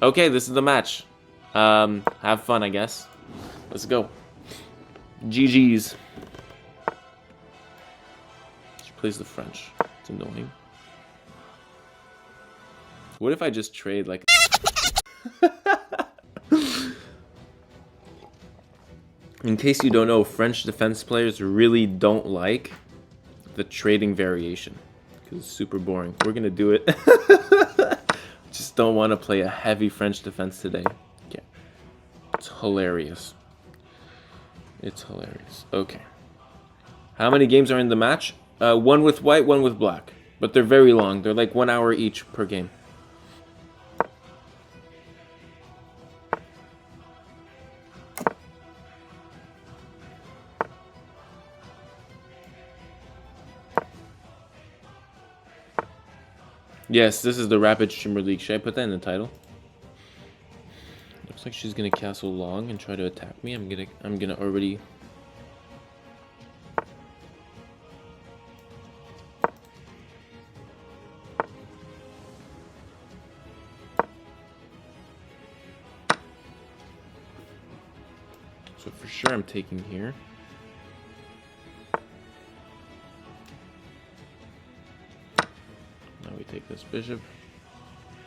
Okay, this is the match. Have fun, I guess. Let's go. GG's. She plays the French. It's annoying. What if I just trade like... In case you don't know, French defense players really don't like the trading variation. Because it's super boring. We're gonna do it. Just don't want to play a heavy French defense today. Yeah. It's hilarious. It's hilarious. Okay. How many games are in the match? One with white, one with black. But they're very long. They're like 1 hour each per game. Yes, this is the Rapid Streamer League. Should I put that in the title? Looks like she's gonna castle long and try to attack me. I'm gonna already... So for sure I'm taking here. Now we take this bishop.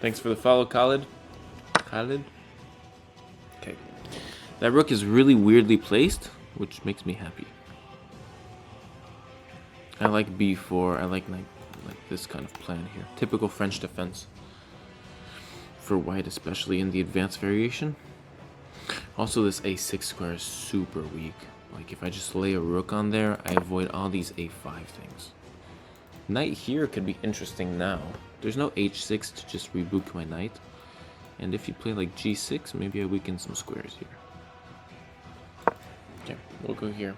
Thanks for the follow, Khalid. Khalid? Okay. That rook is really weirdly placed, which makes me happy. I like b4. I like this kind of plan here. Typical French defense. For white, especially in the advanced variation. Also, this a6 square is super weak. Like, if I just lay a rook on there, I avoid all these a5 things. Knight here could be interesting now. There's no h6 to just reboot my knight. And if you play like g6, maybe I weaken some squares here. Okay, we'll go here.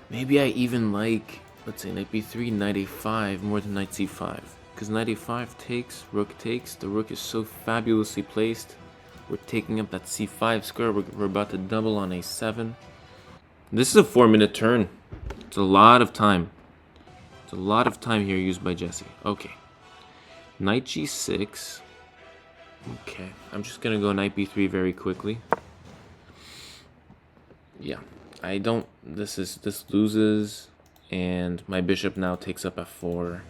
Maybe I even like, let's say knight b3, knight a5 more than knight c5. Because knight a5 takes, rook takes. The rook is so fabulously placed. We're taking up that c5 square. We're about to double on a7. This is a 4-minute turn. It's a lot of time. It's a lot of time here used by Jesse. Okay. Knight g6. Okay. I'm just going to go knight b3 very quickly. Yeah. I don't... This loses. And my bishop now takes up f4.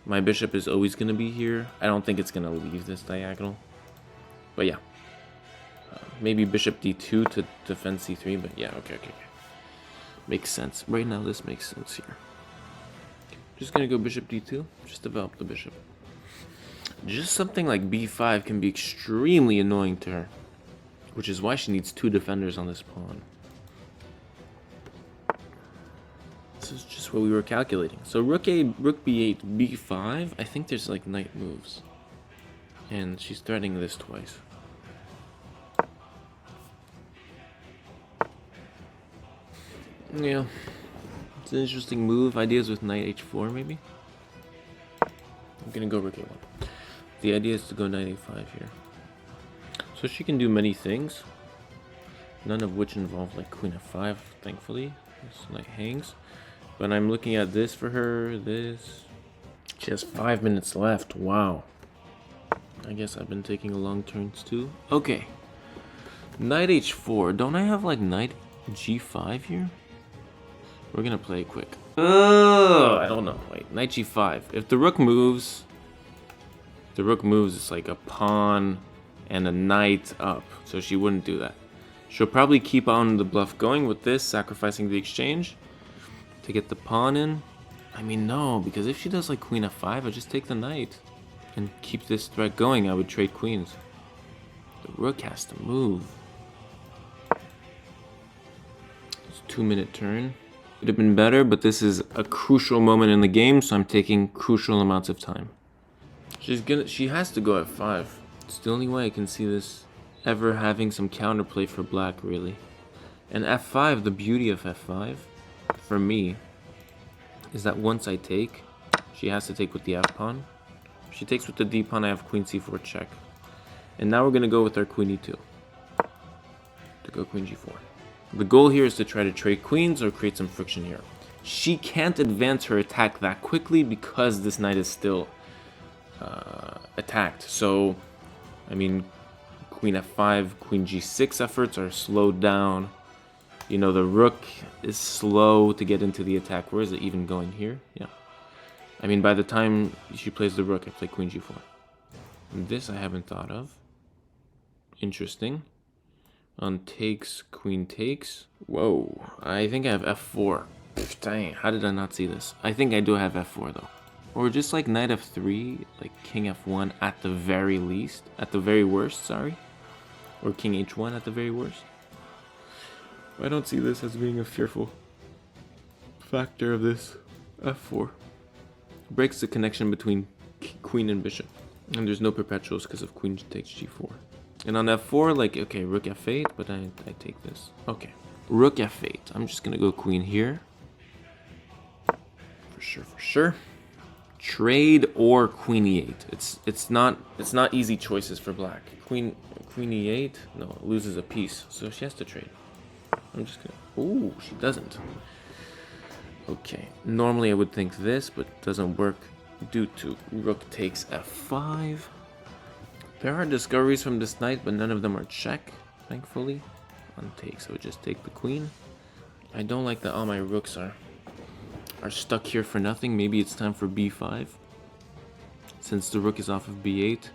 My bishop is always going to be here. I don't think it's going to leave this diagonal. But yeah. Maybe bishop d2 to defend c3, but yeah, okay. Makes sense. Right now, this makes sense here. Just gonna go bishop d2, just develop the bishop. Just something like b5 can be extremely annoying to her, which is why she needs 2 defenders on this pawn. This is just what we were calculating. So rook b8, b5, I think there's like knight moves. And she's threatening this twice. Yeah, it's an interesting move. Ideas with knight h4 maybe. I'm gonna go rook a1. The idea is to go knight a5 here. So she can do many things, none of which involve like queen f5, thankfully. This knight hangs. But I'm looking at this for her, this. She has 5 minutes left, wow. I guess I've been taking long turns too. Okay. Knight h4, don't I have like knight g5 here? We're gonna play it quick. I don't know. Wait, knight g5. If the rook moves, it's like a pawn and a knight up. So she wouldn't do that. She'll probably keep on the bluff going with this, sacrificing the exchange to get the pawn in. I mean, no, because if she does like queen f5, I just take the knight and keep this threat going. I would trade queens. The rook has to move. It's a 2-minute turn. Would have been better, but this is a crucial moment in the game, so I'm taking crucial amounts of time. She has to go f5. It's the only way I can see this ever having some counterplay for black, really. And f5, the beauty of f5, for me, is that once I take, she has to take with the f pawn. If she takes with the d pawn, I have queen c4 check. And now we're gonna go with our queen e2 to go queen g4. The goal here is to try to trade queens or create some friction here. She can't advance her attack that quickly because this knight is still attacked. So I mean, queen f5, queen g6 efforts are slowed down. You know, the rook is slow to get into the attack. Where is it even going here? Yeah. I mean, by the time she plays the rook, I play queen g4. And this I haven't thought of. Interesting. On takes, queen takes. Whoa, I think I have f4. Dang, how did I not see this? I think I do have f4 though. Or just like knight f3, like king f1 at the very least. At the very worst, sorry. Or king h1 at the very worst. I don't see this as being a fearful factor of this. f4. Breaks the connection between queen and bishop. And there's no perpetuals because of queen takes g4. And on f4, like, okay, rook f8, but I take this. Okay, rook f8. I'm just gonna go queen here. For sure, for sure. Trade or queen e8. It's not easy choices for black. Queen e8, no, it loses a piece, so she has to trade. I'm just gonna, ooh, she doesn't. Okay, normally I would think this, but it doesn't work due to rook takes f5. There are discoveries from this knight, but none of them are check, thankfully. On take, so just take the queen. I don't like that all my rooks are stuck here for nothing. Maybe it's time for b5. Since the rook is off of b8.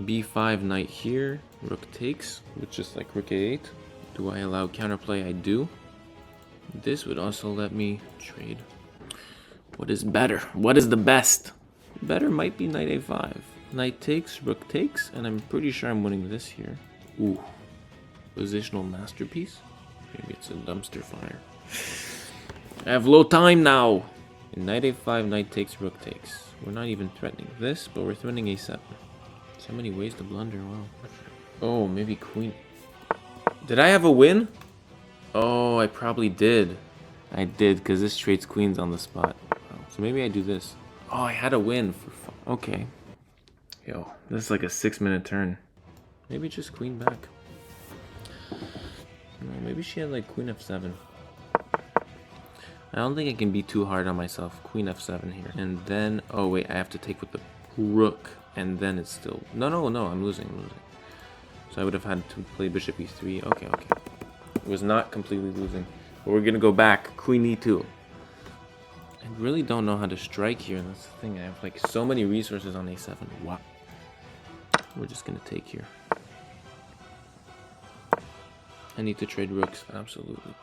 b5, knight here. Rook takes, which is like rook a8. Do I allow counterplay? I do. This would also let me trade. What is better? What is the best? Better might be knight a5. Knight takes, rook takes, and I'm pretty sure I'm winning this here. Ooh. Positional masterpiece? Maybe it's a dumpster fire. I have low time now! In knight a5, knight takes, rook takes. We're not even threatening this, but we're threatening a7. So many ways to blunder, wow. Oh, maybe queen. Did I have a win? Oh, I probably did. I did, because this trades queens on the spot. So maybe I do this. Oh, I had a win for fun. Okay. Yo, this is like a 6-minute turn. Maybe just queen back. No, maybe she had like queen f7. I don't think I can be too hard on myself. Queen f7 here. And then, oh wait, I have to take with the rook. And then it's still, no, I'm losing. So I would have had to play bishop e3. Okay. It was not completely losing. But we're gonna go back. Queen e2. I really don't know how to strike here. That's the thing. I have like so many resources on a7. Wow. We're just gonna take here. I need to trade rooks, absolutely.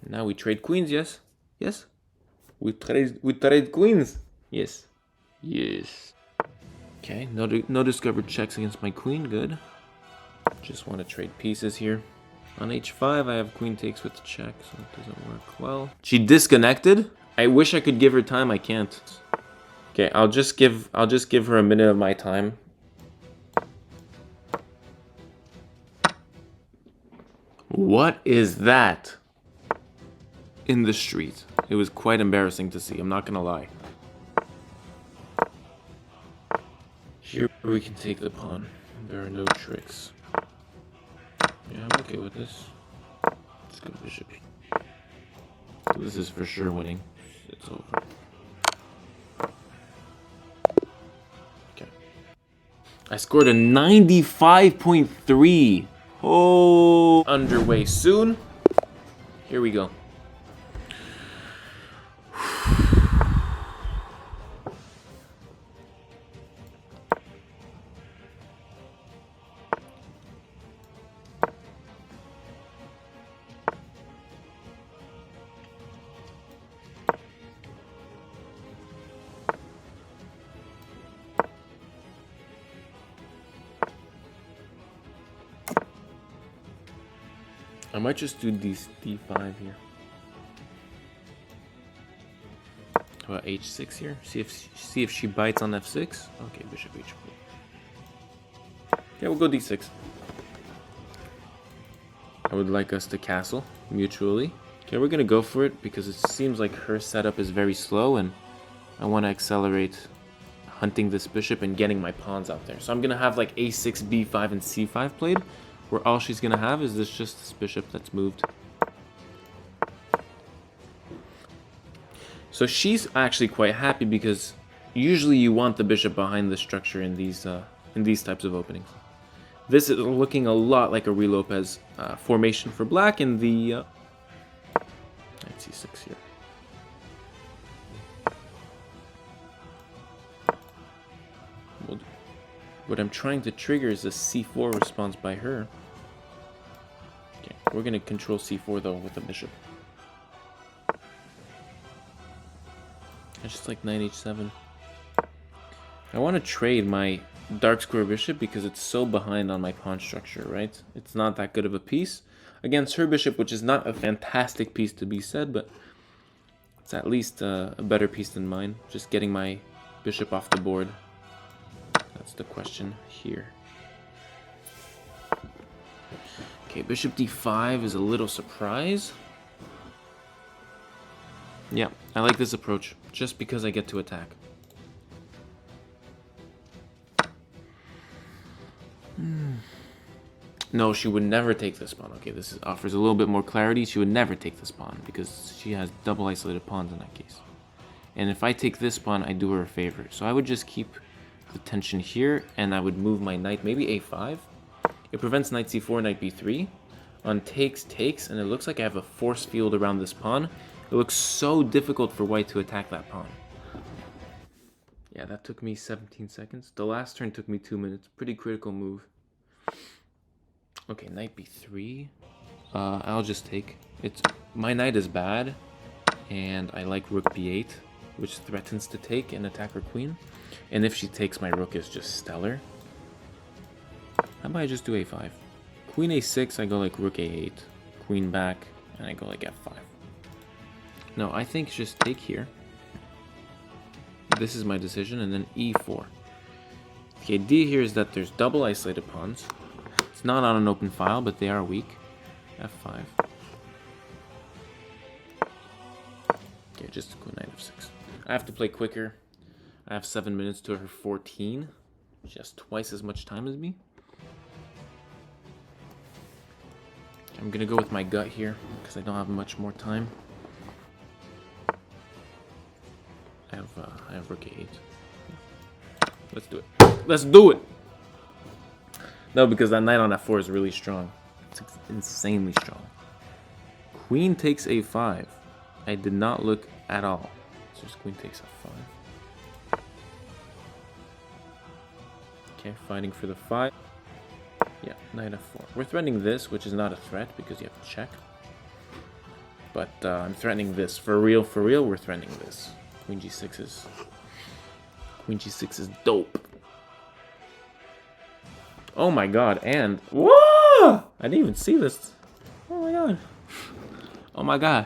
Now we trade queens, yes? Yes? We trade queens. Yes. Yes. Okay, no discovered checks against my queen, good. Just want to trade pieces here. On h5, I have queen takes with check, so it doesn't work well. She disconnected? I wish I could give her time, I can't. Okay, I'll just give her a minute of my time. What is that? In the street. It was quite embarrassing to see, I'm not gonna lie. Here we can take the pawn. There are no tricks. Yeah, I'm okay with this. Let's go bishop. This is for sure winning. It's over. Okay. I scored a 95.3. Oh, underway soon. Here we go. I might just do these d5 here. How about h6 here? See if she bites on f6. Okay, bishop h4. Yeah, we'll go d6. I would like us to castle mutually. Okay, we're gonna go for it because it seems like her setup is very slow and I want to accelerate hunting this bishop and getting my pawns out there. So I'm gonna have like a6, b5, and c5 played, where all she's gonna have is just this bishop that's moved. So she's actually quite happy because usually you want the bishop behind the structure in these types of openings. This is looking a lot like a re-Lopez formation for black in the knight c6 here. What I'm trying to trigger is a c4 response by her. Okay, we're going to control c4 though with the bishop. I just like knight h7. I want to trade my dark square bishop because it's so behind on my pawn structure, right? It's not that good of a piece against her bishop, which is not a fantastic piece to be said, but it's at least a better piece than mine. Just getting my bishop off the board. That's the question here. Okay, bishop d5 is a little surprise. Yeah, I like this approach, just because I get to attack. No, she would never take this pawn. Okay, this offers a little bit more clarity. She would never take this pawn, because she has double isolated pawns in that case. And if I take this pawn, I do her a favor. So I would just keep the tension here, and I would move my knight, maybe a5. It prevents knight c4, knight b3. On takes, and it looks like I have a force field around this pawn. It looks so difficult for white to attack that pawn. Yeah, that took me 17 seconds. The last turn took me 2 minutes. Pretty critical move. Okay, knight b3. I'll just take. My knight is bad, and I like rook b8, which threatens to take and attack her queen. And if she takes, my rook is just stellar. How about I just do a5? Queen a6, I go like rook a8. Queen back, and I go like f5. No, I think just take here. This is my decision, and then e4. The idea here is that there's double isolated pawns. It's not on an open file, but they are weak. f5. Okay, just go knight f6. I have to play quicker. I have 7 minutes to her 14. She has twice as much time as me. I'm gonna go with my gut here because I don't have much more time. I have rook a8. Let's do it. Let's do it. No, because that knight on f4 is really strong. It's insanely strong. Queen takes a5. I did not look at all. So just queen takes f5. Okay, fighting for the 5. Yeah, knight f4. We're threatening this, which is not a threat because you have to check. But I'm threatening this. For real, we're threatening this. Queen g6 is dope. Oh my god, and whoa! I didn't even see this. Oh my god. Oh my god.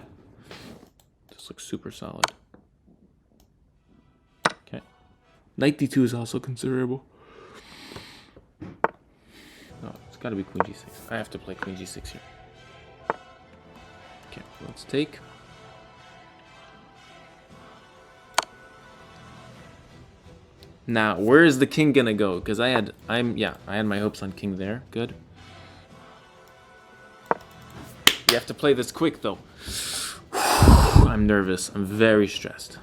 This looks super solid. Okay. Knight d2 is also considerable. Oh, it's gotta be queen g6. I have to play queen g6 here. Okay, let's take. Now, where is the king gonna go? Because I had my hopes on king there. Good. You have to play this quick though. I'm nervous. I'm very stressed.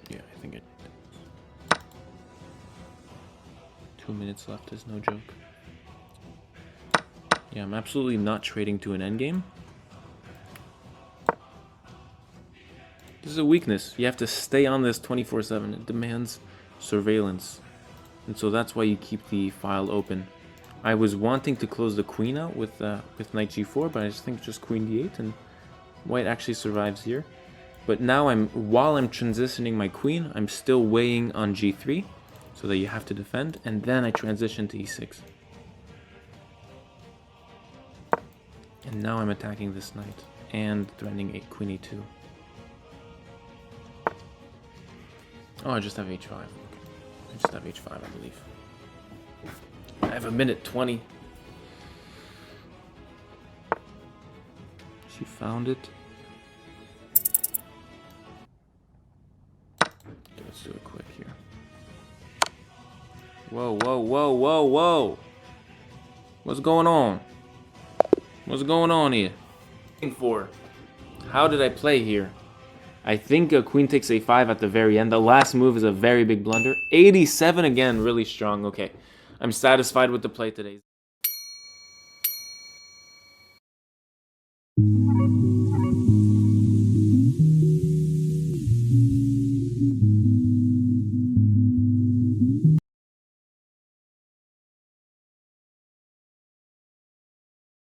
Yeah, I think it. 2 minutes left is no joke. Yeah, I'm absolutely not trading to an endgame. This is a weakness. You have to stay on this 24/7. It demands surveillance. And so that's why you keep the file open. I was wanting to close the queen out with knight g4, but I just think just queen d8 and white actually survives here. But now while I'm transitioning my queen, I'm still weighing on g3, so that you have to defend, and then I transition to e6. And now I'm attacking this knight and threatening a queen e2. Oh, I just have h5. I just have h5, I believe. I have a minute 20. She found it. Okay, let's do it quick here. Whoa, whoa, whoa, whoa, whoa! What's going on? What's going on here? For how did I play here? I think queen takes a5 at the very end. The last move is a very big blunder. 87 again, really strong. Okay, I'm satisfied with the play today.